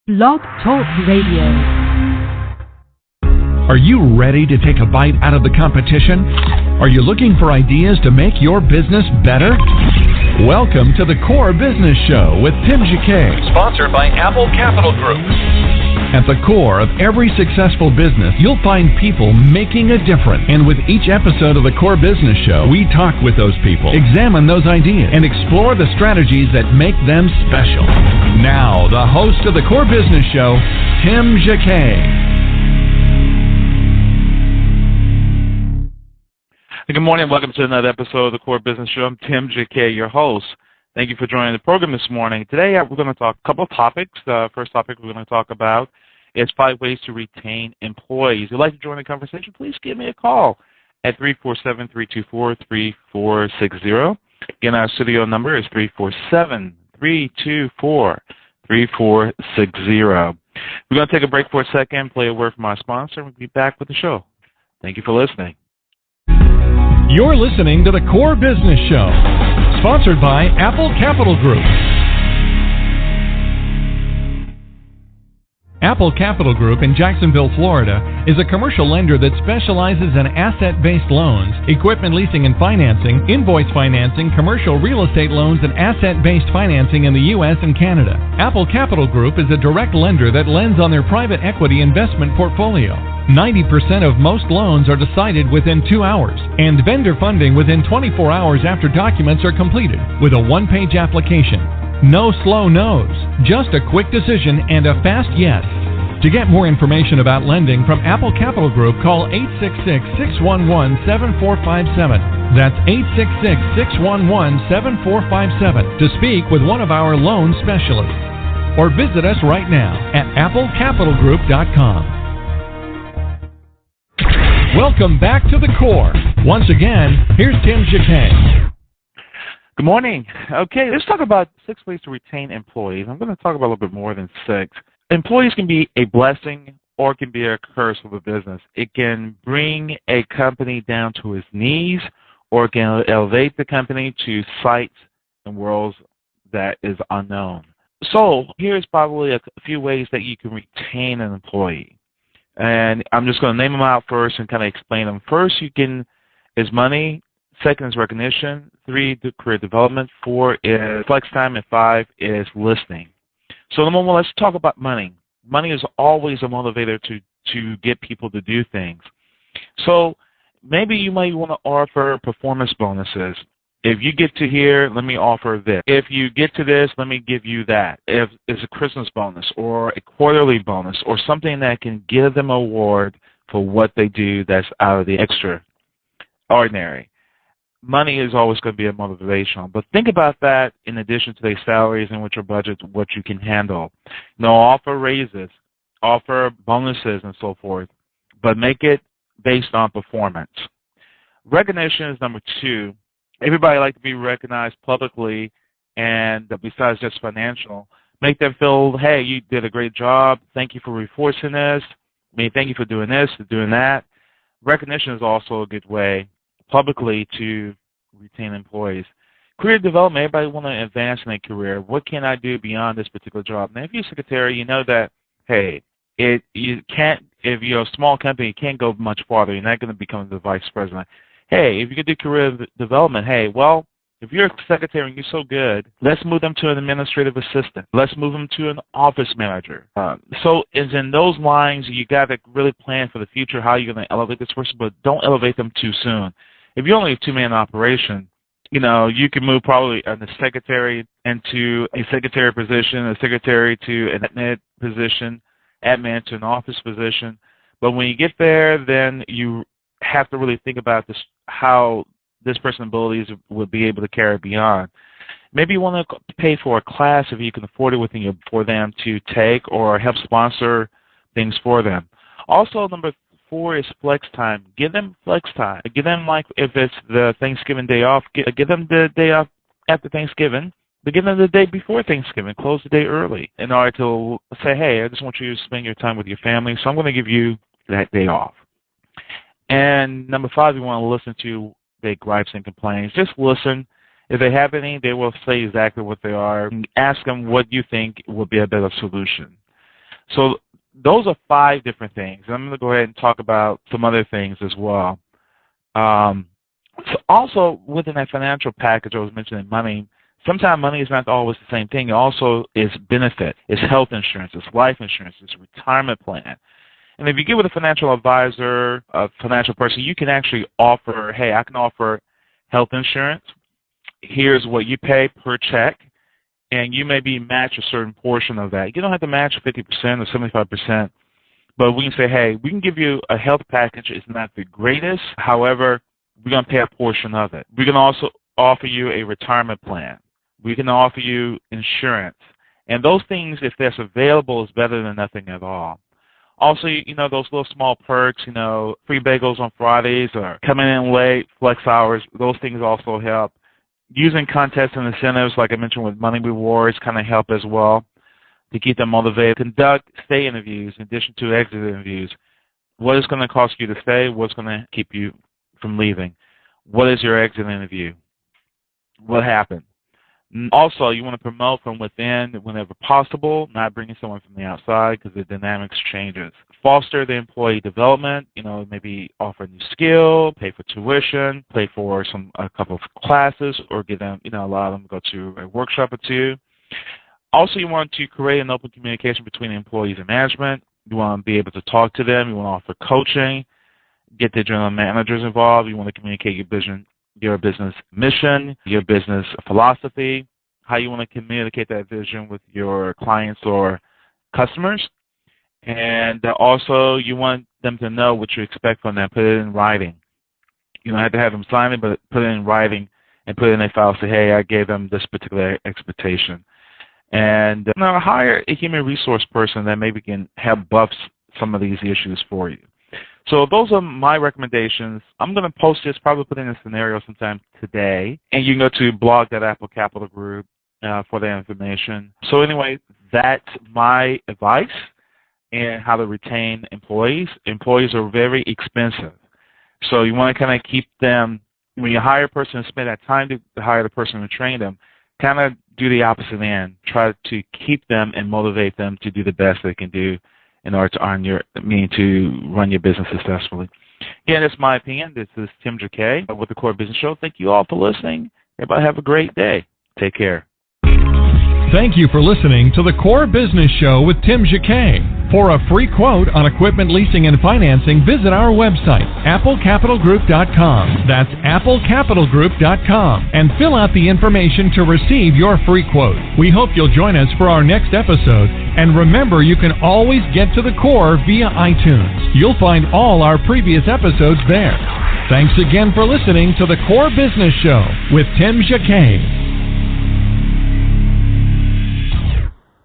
Blog Talk Radio. Are you ready to take a bite out of the competition? Are you looking for ideas to make your business better? Welcome to the Core Business Show with Tim Jacquet, sponsored by Apple Capital Group. At the core of every successful business, you'll find people making a difference. And with each episode of the Core Business Show, we talk with those people, examine those ideas, and explore the strategies that make them special. Now, the host of the Core Business Show, Tim Jacquet. Good morning. Welcome to another episode of the Core Business Show. I'm Tim Jacquet, your host. Thank you for joining the program this morning. Today, we're going to talk a couple of topics. The first topic we're going to talk about is 5 ways to retain employees. If you'd like to join the conversation, please give me a call at 347-324-3460. Again, our studio number is 347-324-3460. We're going to take a break for a second, play a word from our sponsor, and we'll be back with the show. Thank you for listening. You're listening to the Core Business Show, sponsored by Apple Capital Group. Apple Capital Group in Jacksonville, Florida, is a commercial lender that specializes in asset-based loans, equipment leasing and financing, invoice financing, commercial real estate loans, and asset-based financing in the U.S. and Canada. Apple Capital Group is a direct lender that lends on their private equity investment portfolio. 90% of most loans are decided within 2 hours, and vendor funding within 24 hours after documents are completed, with a one-page application. No slow no's, just a quick decision and a fast yes. To get more information about lending from Apple Capital Group, call 866-611-7457. That's 866-611-7457 to speak with one of our loan specialists. Or visit us right now at applecapitalgroup.com. Welcome back to the Core. Once again, here's Tim Jacquet. Good morning. Okay, let's talk about 6 ways to retain employees. I'm going to talk about a little bit more than 6. Employees can be a blessing or it can be a curse of a business. It can bring a company down to its knees, or it can elevate the company to sites and worlds that is unknown. So here's probably a few ways that you can retain an employee. And I'm just going to name them out first and kind of explain them. First, is money. 2nd is recognition. 3, career development. 4 is flex time. And 5 is listening. So number 1, let's talk about money. Money is always a motivator to get people to do things. So maybe you might want to offer performance bonuses. If you get to here, let me offer this. If you get to this, let me give you that. If it's a Christmas bonus or a quarterly bonus or something that can give them an award for what they do that's out of the extraordinary. Money is always going to be a motivation. But think about that in addition to their salaries and with your budget, what you can handle. Offer raises, offer bonuses and so forth, but make it based on performance. Recognition is number 2. Everybody likes to be recognized publicly, and besides just financial, make them feel, hey, you did a great job. Thank you for reinforcing this. Thank you for doing this, for doing that. Recognition is also a good way publicly to retain employees. Career development, everybody want to advance in their career. What can I do beyond this particular job? Now, if you're a secretary, you know that, hey, if you're a small company, you can't go much farther. You're not going to become the vice president. Hey, if you could do career development, hey, well, if you're a secretary and you're so good, let's move them to an administrative assistant. Let's move them to an office manager. So it's in those lines, you got to really plan for the future, how you're going to elevate this person, but don't elevate them too soon. If you're only a 2-man operation, you can move probably a secretary into a secretary position, a secretary to an admin position, admin to an office position. But when you get there, then you have to really think about this, how this person's abilities would be able to carry beyond. Maybe you want to pay for a class if you can afford it for them to take, or help sponsor things for them. Also, number 4 is flex time. Give them flex time. Give them, like, if it's the Thanksgiving day off, give them the day off after Thanksgiving, but give them the day before Thanksgiving. Close the day early in order to say, hey, I just want you to spend your time with your family, so I'm going to give you that day off. And number 5, you want to listen to their gripes and complaints. Just listen. If they have any, they will say exactly what they are. Ask them what you think would be a better solution. So those are 5 different things. And I'm going to go ahead and talk about some other things as well. So also, within that financial package I was mentioning, money, sometimes money is not always the same thing. It also is benefit. It's health insurance. It's life insurance. It's retirement plan. And if you get with a financial advisor, a financial person, you can actually offer, hey, I can offer health insurance. Here's what you pay per check. And you maybe match a certain portion of that. You don't have to match 50% or 75%. But we can say, hey, we can give you a health package. It's not the greatest. However, we're going to pay a portion of it. We can also offer you a retirement plan. We can offer you insurance. And those things, if that's available, is better than nothing at all. Also, those little small perks, free bagels on Fridays or coming in late, flex hours, those things also help. Using contests and incentives, like I mentioned with Money Rewards, kind of help as well to keep them motivated. Conduct stay interviews in addition to exit interviews. What is going to cost you to stay? What's going to keep you from leaving? What is your exit interview? What happened? Also, you want to promote from within whenever possible, not bringing someone from the outside because the dynamics changes. Foster the employee development, maybe offer a new skill, pay for tuition, pay for a couple of classes, or get them, allow them to go to a workshop or 2. Also, you want to create an open communication between employees and management. You want to be able to talk to them. You want to offer coaching, get the general managers involved. You want to communicate your business mission, your business philosophy, how you want to communicate that vision with your clients or customers. And also, you want them to know what you expect from them. Put it in writing. You don't have to have them sign it, but put it in writing and put it in a file. Say, hey, I gave them this particular expectation. And hire a human resource person that maybe can help buff some of these issues for you. So those are my recommendations. I'm going to post this, probably put in a scenario sometime today. And you can go to blog.apple Capital Group for that information. So anyway, that's my advice and how to retain employees. Employees are very expensive. So you want to kind of keep them, when you hire a person and spend that time to hire the person and train them, kind of do the opposite end. Try to keep them and motivate them to do the best they can do in order to run your business successfully. Again, that's my opinion. This is Tim Jacquet with the Core Business Show. Thank you all for listening. Everybody have a great day. Take care. Thank you for listening to the Core Business Show with Tim Jacquet. For a free quote on equipment leasing and financing, visit our website, applecapitalgroup.com. That's applecapitalgroup.com. And fill out the information to receive your free quote. We hope you'll join us for our next episode. And remember, you can always get to the core via iTunes. You'll find all our previous episodes there. Thanks again for listening to the Core Business Show with Tim Jacquet.